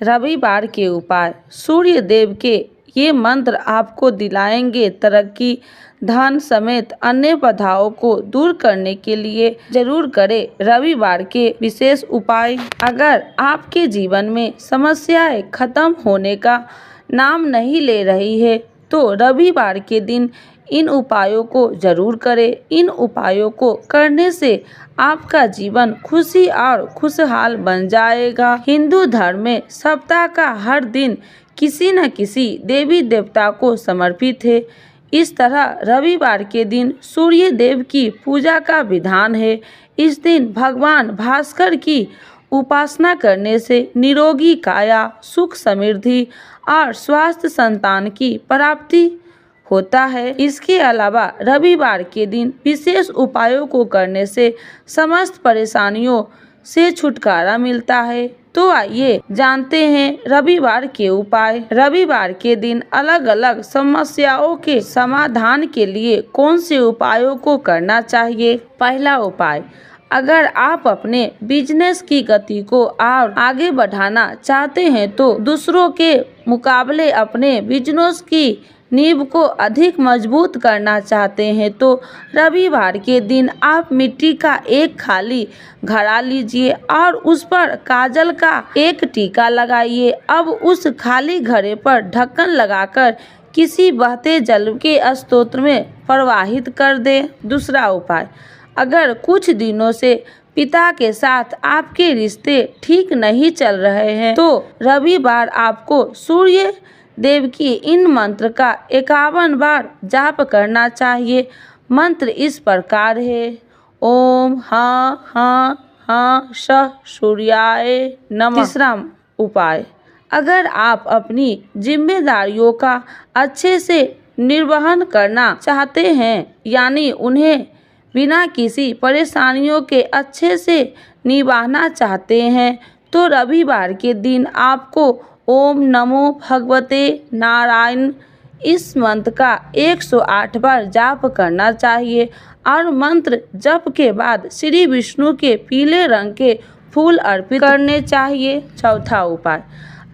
रविवार के उपाय। सूर्य देव के ये मंत्र आपको दिलाएंगे तरक्की। धन समेत अन्य बाधाओं को दूर करने के लिए जरूर करें रविवार के विशेष उपाय। अगर आपके जीवन में समस्याएं खत्म होने का नाम नहीं ले रही है तो रविवार के दिन इन उपायों को जरूर करें। इन उपायों को करने से आपका जीवन खुशी और खुशहाल बन जाएगा। हिंदू धर्म में सप्ताह का हर दिन किसी न किसी देवी देवता को समर्पित है। इस तरह रविवार के दिन सूर्य देव की पूजा का विधान है। इस दिन भगवान भास्कर की उपासना करने से निरोगी काया, सुख समृद्धि और स्वास्थ्य संतान की प्राप्ति होता है। इसके अलावा रविवार के दिन विशेष उपायों को करने से समस्त परेशानियों से छुटकारा मिलता है। तो आइए जानते हैं रविवार के उपाय। रविवार के दिन अलग अलग समस्याओं के समाधान के लिए कौन से उपायों को करना चाहिए। पहला उपाय, अगर आप अपने बिजनेस की गति को और आगे बढ़ाना चाहते हैं तो दूसरों के मुकाबले अपने बिजनेस की नींव को अधिक मजबूत करना चाहते हैं तो रविवार के दिन आप मिट्टी का एक खाली घड़ा लीजिए और उस पर काजल का एक टीका लगाइए। अब उस खाली घड़े पर ढक्कन लगाकर किसी बहते जल के स्रोत में प्रवाहित कर दें। दूसरा उपाय, अगर कुछ दिनों से पिता के साथ आपके रिश्ते ठीक नहीं चल रहे हैं तो रविवार आपको सूर्य देव की इन मंत्र का 51 बार जाप करना चाहिए। मंत्र इस प्रकार है, ओम हाँ हाँ हाँ श सूर्याय नमः। तीसरा उपाय, अगर आप अपनी जिम्मेदारियों का अच्छे से निर्वहन करना चाहते हैं यानी उन्हें बिना किसी परेशानियों के अच्छे से निभाना चाहते हैं तो रविवार के दिन आपको ओम नमो भगवते नारायण इस मंत्र का 108 बार जाप करना चाहिए और मंत्र जप के बाद श्री विष्णु के पीले रंग के फूल अर्पित करने चाहिए। चौथा उपाय,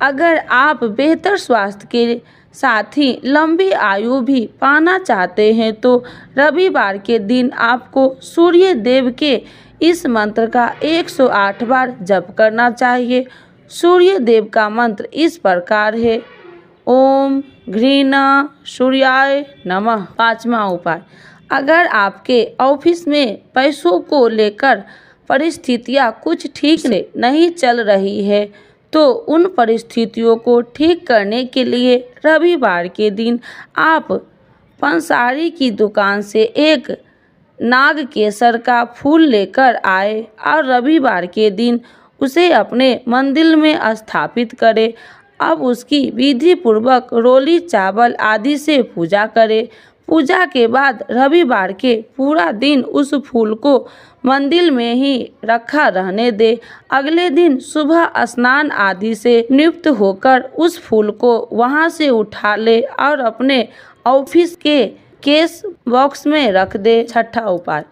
अगर आप बेहतर स्वास्थ्य के साथ ही लंबी आयु भी पाना चाहते हैं तो रविवार के दिन आपको सूर्य देव के इस मंत्र का 108 बार जप करना चाहिए। सूर्य देव का मंत्र इस प्रकार है, ओम घृण सूर्याय नमः। पांचवा उपाय, अगर आपके ऑफिस में पैसों को लेकर परिस्थितियां कुछ ठीक से नहीं चल रही है तो उन परिस्थितियों को ठीक करने के लिए रविवार के दिन आप पंसारी की दुकान से एक नाग केसर का फूल लेकर आए और रविवार के दिन उसे अपने मंदिर में स्थापित करें। अब उसकी विधि पूर्वक रोली चावल आदि से पूजा करें। पूजा के बाद रविवार के पूरा दिन उस फूल को मंदिर में ही रखा रहने दे। अगले दिन सुबह स्नान आदि से निवृत्त होकर उस फूल को वहां से उठा ले और अपने ऑफिस के केस बॉक्स में रख दे। छठा उपाय,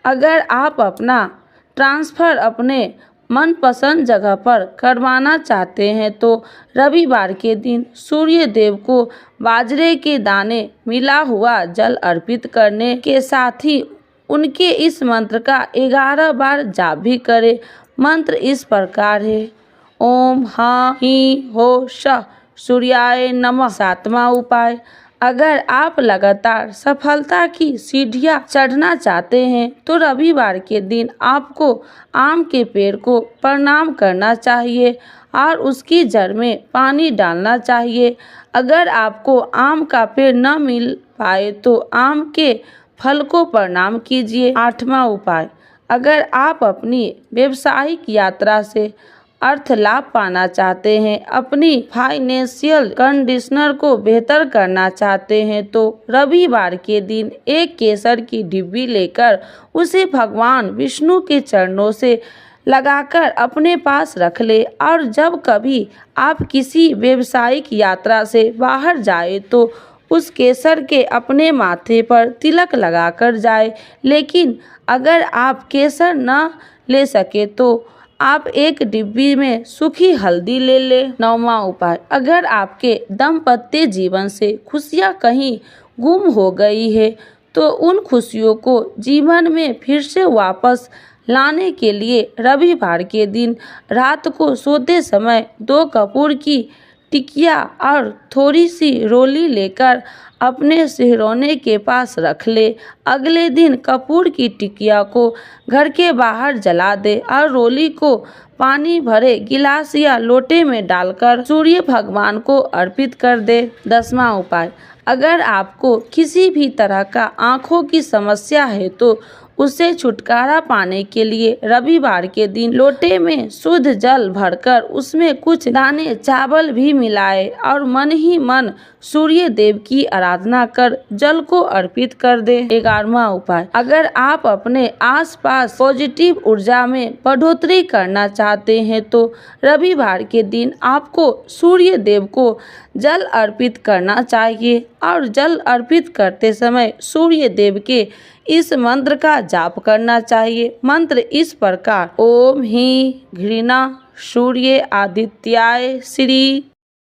अगर आप अपना ट्रांसफर अपने मनपसंद जगह पर करवाना चाहते हैं तो रविवार के दिन सूर्य देव को बाजरे के दाने मिला हुआ जल अर्पित करने के साथ ही उनके इस मंत्र का 11 बार जाप भी करें। मंत्र इस प्रकार है, ओम हाँ ही हो श सूर्याय नमः। सातवां उपाय, अगर आप लगातार सफलता की सीढ़ियां चढ़ना चाहते हैं तो रविवार के दिन आपको आम के पेड़ को प्रणाम करना चाहिए और उसकी जड़ में पानी डालना चाहिए। अगर आपको आम का पेड़ न मिल पाए तो आम के फल को प्रणाम कीजिए। आठवां उपाय, अगर आप अपनी व्यवसायिक यात्रा से अर्थ लाभ पाना चाहते हैं, अपनी फाइनेंशियल कंडीशनर को बेहतर करना चाहते हैं तो रविवार के दिन एक केसर की डिब्बी लेकर उसे भगवान विष्णु के चरणों से लगाकर अपने पास रख ले और जब कभी आप किसी व्यवसायिक यात्रा से बाहर जाए तो उस केसर के अपने माथे पर तिलक लगाकर जाए। लेकिन अगर आप केसर न ले सके तो आप एक डिब्बी में सूखी हल्दी ले ले। 9वां उपाय, अगर आपके दाम्पत्य जीवन से खुशियां कहीं गुम हो गई है तो उन खुशियों को जीवन में फिर से वापस लाने के लिए रविवार के दिन रात को सोते समय 2 कपूर की टिकिया और थोड़ी सी रोली लेकर अपने सिरहाने के पास रख ले। अगले दिन कपूर की टिकिया को घर के बाहर जला दे और रोली को पानी भरे गिलास या लोटे में डालकर सूर्य भगवान को अर्पित कर दे। 10वां उपाय, अगर आपको किसी भी तरह का आँखों की समस्या है तो उससे छुटकारा पाने के लिए रविवार के दिन लोटे में शुद्ध जल भरकर उसमें कुछ दाने चावल भी मिलाए और मन ही मन सूर्य देव की आराधना कर जल को अर्पित कर दे। 11वां उपाय, अगर आप अपने आसपास पॉजिटिव ऊर्जा में बढ़ोतरी करना चाहते हैं तो रविवार के दिन आपको सूर्य देव को जल अर्पित करना चाहिए और जल अर्पित करते समय सूर्य देव के इस मंत्र का जाप करना चाहिए। मंत्र इस प्रकार, ओम ही घृणा सूर्य आदित्याय श्री